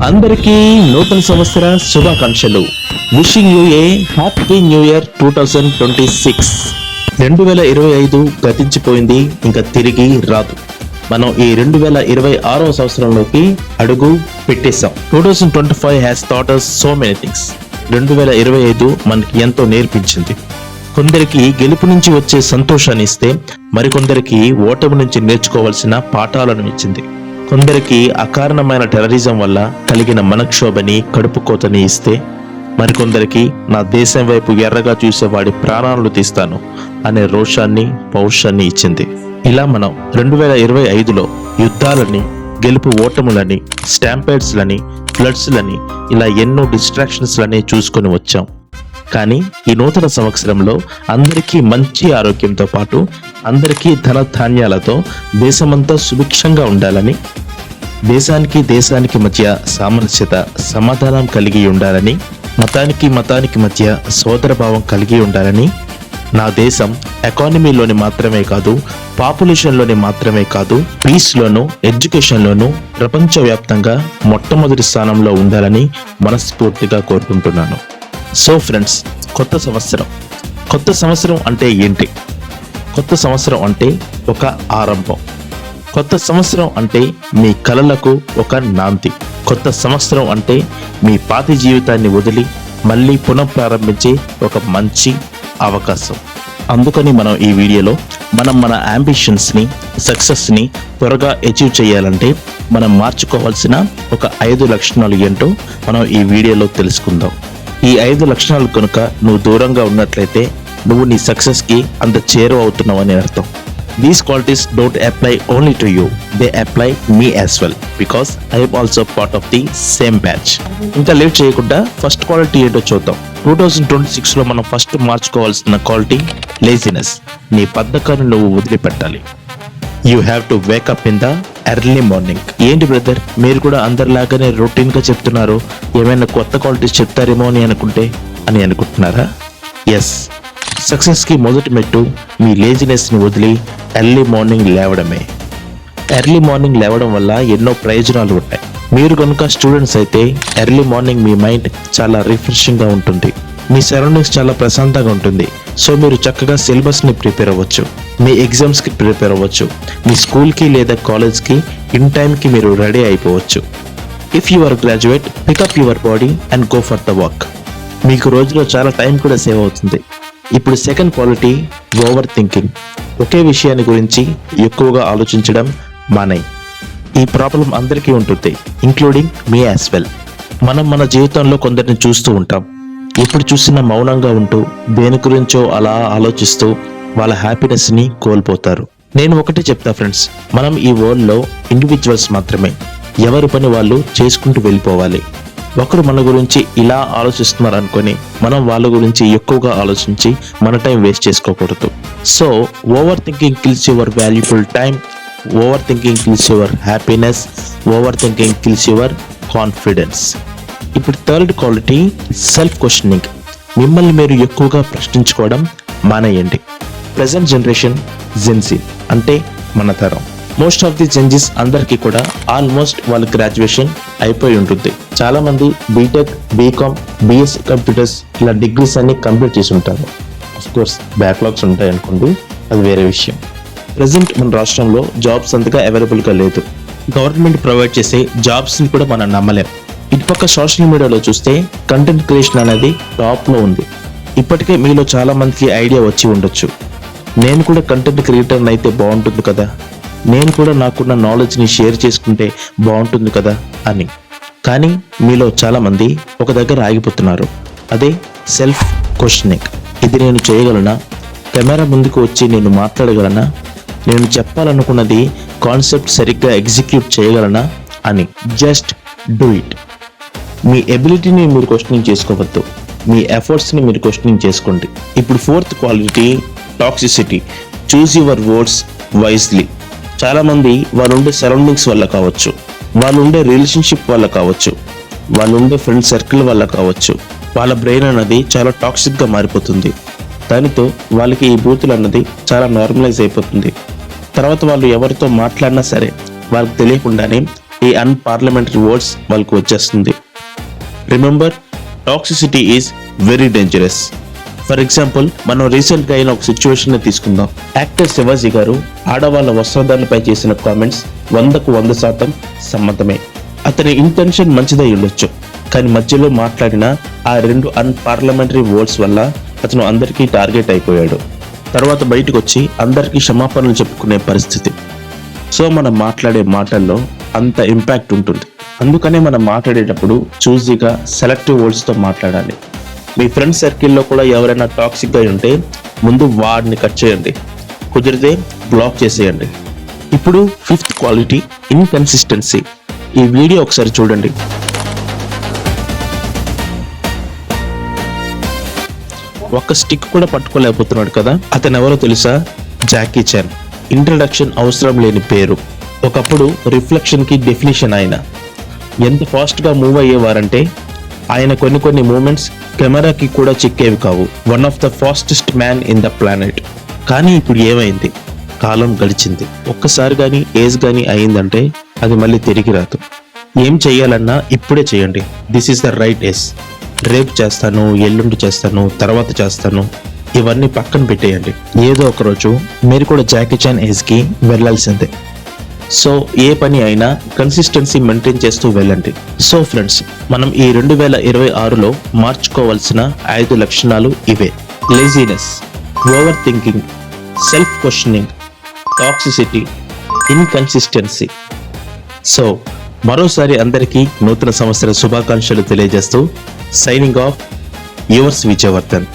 అందరికీ నూతన సంవత్సర శుభాకాంక్షలు. Wishing you a happy new year 2026. 2025 గతించిపోయింది, ఇంకా తిరిగి రాదు. మనం ఈ 2026వ సంవత్సరంలోకి అడుగు పెట్టేశాం. 2025 has taught us so many things. 2025 మనకి ఎంతో నేర్పించింది. కొందరికి గెలుపు నుంచి వచ్చే సంతోషాన్ని ఇస్తే, మరికొందరికి ఓటమి నుంచి నేర్చుకోవాల్సిన పాఠాలను ఇచ్చింది. కొందరికి అకారణమైన టెర్రరిజం వల్ల కలిగిన మనక్షోభని, కడుపు కోతని ఇస్తే, మరికొందరికి నా దేశం వైపు ఎర్రగా చూసేవాడి ప్రాణాలను తీస్తాను అనే రోషాన్ని, పౌరుషాన్ని ఇచ్చింది. ఇలా మనం 2025లో యుద్ధాలని, గెలుపు ఓటములని, స్టాంపేడ్స్లని, ఫ్లడ్స్లని, ఇలా ఎన్నో డిస్ట్రాక్షన్స్లని చూసుకొని వచ్చాం. కానీ ఈ నూతన సంవత్సరంలో అందరికీ మంచి ఆరోగ్యంతో పాటు అందరికీ ధన ధాన్యాలతో దేశమంతా సుభిక్షంగా ఉండాలని, దేశానికి మధ్య సామరస్యత, సమాధానం కలిగి ఉండాలని, మతానికి మధ్య సోదరభావం కలిగి ఉండాలని, నా దేశం ఎకానమీలోని మాత్రమే కాదు, పాపులేషన్లోని మాత్రమే కాదు, పీస్లోను, ఎడ్యుకేషన్లోను ప్రపంచవ్యాప్తంగా మొట్టమొదటి స్థానంలో ఉండాలని మనస్ఫూర్తిగా కోరుకుంటున్నాను. సో ఫ్రెండ్స్, కొత్త సంవత్సరం అంటే ఏంటి? కొత్త సంవత్సరం అంటే ఒక ఆరంభం. కొత్త సంవత్సరం అంటే మీ కలలకు ఒక నాంది. కొత్త సంవత్సరం అంటే మీ పాత జీవితాన్ని వదిలి మళ్ళీ పునఃప్రారంభించే ఒక మంచి అవకాశం. అందుకని మనం ఈ వీడియోలో మన అంబిషన్స్ని, సక్సెస్ని త్వరగా అచీవ్ చేయాలంటే మనం మార్చుకోవాల్సిన ఒక 5 లక్షణాలు ఏంటో మనం ఈ వీడియోలో తెలుసుకుందాం. ఈ 5 లక్షణాలు కనుక నువ్వు దూరంగా ఉన్నట్లయితే నువ్వు నీ సక్సెస్కి అంత చేరువ అవుతున్నావు అని అర్థం. These qualities don't apply only to you, they apply me as well, because I am also part of the same batch. ఇంకా లేట్ చేయకుండా ఫస్ట్ క్వాలిటీ ఏంటో చూద్దాం. 2026లో మనం ఫస్ట్ మార్చుకోవాల్సిన క్వాలిటీ లేజినెస్. నీ బద్ధకాన్ని నువ్వు వదిలిపెట్టాలి. You have to wake up in the early morning. ఏంటి బ్రదర్, మీరు కూడా అందరిలాగానే రొటీన్గా చెప్తున్నారు, ఏమైనా కొత్త క్వాలిటీస్ చెప్తారేమో అని అనుకుంటున్నారా? ఎస్, సక్సెస్కి మొదటి మెట్టు మీ లేజినెస్ని వదిలి ఎర్లీ మార్నింగ్ లేవడమే. ఎర్లీ మార్నింగ్ లేవడం వల్ల ఎన్నో ప్రయోజనాలు ఉంటాయి. మీరు కనుక స్టూడెంట్స్ అయితే ఎర్లీ మార్నింగ్ మీ మైండ్ చాలా రిఫ్రెషింగ్గా ఉంటుంది, మీ సరౌండింగ్స్ చాలా ప్రశాంతంగా ఉంటుంది. సో మీరు చక్కగా సిలబస్ని ప్రిపేర్ అవ్వచ్చు, మీ ఎగ్జామ్స్కి ప్రిపేర్ అవ్వచ్చు, మీ స్కూల్కి లేదా కాలేజ్కి ఇన్ టైంకి మీరు రెడీ అయిపోవచ్చు. If you or graduate, pickup your body and go for the work. మీకు రోజులో చాలా టైం కూడా సేవ్ అవుతుంది. ఇప్పుడు సెకండ్ క్వాలిటీ, ఓవర్ థింకింగ్. ఒకే విషయాన్ని గురించి ఎక్కువగా ఆలోచించడం మానేయ్. ఈ ప్రాబ్లం అందరికీ ఉంటుంది, ఇంక్లూడింగ్ మీ యాజ్ వెల్. మనం మన జీవితంలో కొందరిని చూస్తూ ఉంటాం, ఎప్పుడు చూసినా మౌనంగా ఉంటూ దేని గురించో అలా ఆలోచిస్తూ వాళ్ళ హ్యాపీనెస్ని కోల్పోతారు. నేను ఒకటే చెప్తా ఫ్రెండ్స్, మనం ఈ వరల్డ్లో ఇండివిజువల్స్ మాత్రమే. ఎవరి పని వాళ్ళు చేసుకుంటూ వెళ్ళిపోవాలి. ఒకరు మన గురించి ఇలా ఆలోచిస్తున్నారు అనుకొని మనం వాళ్ళ గురించి ఎక్కువగా ఆలోచించి మన టైం వేస్ట్ చేసుకోకూడదు. So over thinking kills your valuable time, over thinking kills your happiness, over thinking kills your confidence. ఇప్పుడు థర్డ్ క్వాలిటీ, సెల్ఫ్ క్వశ్చనింగ్. మిమ్మల్ని మీరు ఎక్కువగా ప్రశ్నించుకోవడం మానేయండి. ప్రజెంట్ జనరేషన్ జెన్జీ అంటే మన తరం. మోస్ట్ ఆఫ్ ది జెన్జీస్ అందరికీ కూడా ఆల్మోస్ట్ వాళ్ళ గ్రాడ్యుయేషన్ అయిపోయి ఉంటుంది. చాలా మంది బీటెక్, బీకామ్, బిఎస్సి కంప్యూటర్స్ ఇలా డిగ్రీస్ అన్ని కంప్లీట్ చేసి ఉంటారు. ఆఫ్ కోర్స్ బ్యాక్లాగ్స్ ఉంటాయి అనుకోండి, అది వేరే విషయం. ప్రజెంట్ మన రాష్ట్రంలో జాబ్స్ అంతగా అవైలబుల్గా లేదు. గవర్నమెంట్ ప్రొవైడ్ చేసే జాబ్స్ని కూడా మనం నమ్మలేం. ఇటుపక్క సోషల్ మీడియాలో చూస్తే కంటెంట్ క్రియేషన్ అనేది టాప్లో ఉంది. ఇప్పటికే మీలో చాలా మందికి ఐడియా వచ్చి ఉండొచ్చు, నేను కూడా కంటెంట్ క్రియేటర్ అయితే బాగుంటుంది కదా, నేను కూడా నాకున్న నాలెడ్జ్ని షేర్ చేసుకుంటే బాగుంటుంది కదా అని. కానీ మీలో చాలామంది ఒక దగ్గర ఆగిపోతున్నారు. అదే సెల్ఫ్ క్వశ్చనింగ్. ఇది నేను చేయగలనా? కెమెరా ముందుకు వచ్చి నేను మాట్లాడగలనా? నేను చెప్పాలనుకున్నది కాన్సెప్ట్ సరిగ్గా ఎగ్జిక్యూట్ చేయగలనా అని. Just do it. మీ ఎబిలిటీని మీరు క్వశ్చనింగ్ చేసుకోవద్దు, మీ ఎఫర్ట్స్ని మీరు క్వశ్చనింగ్ చేసుకోండి. ఇప్పుడు fourth quality, toxicity. Choose your words wisely. చాలామంది వాళ్ళు ఉండే సరౌండింగ్స్ వల్ల కావచ్చు, వాళ్ళు ఉండే రిలేషన్షిప్ వల్ల కావచ్చు, వాళ్ళు ఉండే ఫ్రెండ్ సర్కిల్ వల్ల కావచ్చు, వాళ్ళ బ్రెయిన్ అన్నది చాలా టాక్సిక్గా మారిపోతుంది. దానితో వాళ్ళకి ఈ బూతులు అన్నది చాలా నార్మలైజ్ అయిపోతుంది. తర్వాత వాళ్ళు ఎవరితో మాట్లాడినా సరే వాళ్ళకి తెలియకుండానే ఈ అన్పార్లమెంటరీ వర్డ్స్ వాళ్ళకు వచ్చేస్తుంది. Remember, toxicity is very dangerous. For example, మనం రీసెంట్గా అయిన ఒక సిచ్యువేషన్ ని తీసుకుందాం. యాక్టర్ శివాజీ గారు ఆడవాళ్ళ వస్త్రధారణపై చేసిన కామెంట్స్ 100% సమ్మతమే. అతని ఇంటెన్షన్ మంచిదై ఉండొచ్చు, కానీ మధ్యలో మాట్లాడిన ఆ 2 అన్పార్లమెంటరీ వర్డ్స్ వల్ల అతను అందరికీ టార్గెట్ అయిపోయాడు. తర్వాత బయటకు వచ్చి అందరికీ క్షమాపణలు చెప్పుకునే పరిస్థితి. సో మనం మాట్లాడే మాటల్లో అంత ఇంపాక్ట్ ఉంటుంది. అందుకనే మనం మాట్లాడేటప్పుడు చూజీగా సెలెక్టివ్ వర్డ్స్తో మాట్లాడాలి. మీ ఫ్రెండ్ సర్కిల్లో కూడా ఎవరైనా టాక్సిక్గా ఉంటే ముందు వాడిని కట్ చేయండి, కుదిరితే బ్లాక్ చేసేయండి. ఇప్పుడు 5th క్వాలిటీ, ఇన్కన్సిస్టెన్సీ. ఈ వీడియో ఒకసారి చూడండి. ఒక్క స్టిక్ కూడా పట్టుకోలేకపోతున్నాడు కదా. అతను ఎవరో తెలుసా? Jackie Chan. ఇంట్రడక్షన్ అవసరం లేని పేరు. ఒకప్పుడు రిఫ్లెక్షన్ కి డెఫినేషన్. ఆయన ఎంత ఫాస్ట్ గా మూవ్ అయ్యేవారంటే ఆయన కొన్ని మూమెంట్స్ కెమెరాకి కూడా చిక్కేవి కావు. One of the fastest man in the planet. కానీ ఇప్పుడు ఏమైంది? కాలం గడిచింది. ఒక్కసారి కానీ ఏజ్ కానీ అయిందంటే అది మళ్ళీ తిరిగి రాదు. ఏం చెయ్యాలన్నా ఇప్పుడే చేయండి. This is the right age. రేపు చేస్తాను, ఎల్లుండి చేస్తాను, తర్వాత చేస్తాను, ఇవన్నీ పక్కన పెట్టేయండి. ఏదో ఒక రోజు మీరు కూడా జాకీ చాన్ ఏజ్కి వెళ్ళాల్సిందే. సో ఏ పని అయినా కన్సిస్టెన్సీ మెయింటైన్ చేస్తూ వెళ్ళండి. సో ఫ్రెండ్స్, మనం ఈ 2026లో మార్చుకోవాల్సిన 5 లక్షణాలు ఇవే: laziness, over thinking, self questioning, toxicity, inconsistency. So మరోసారి అందరికీ నూతన సంవత్సర శుభాకాంక్షలు తెలియజేస్తూ సైనింగ్ ఆఫ్, యువర్స్ విజయవర్ధన్.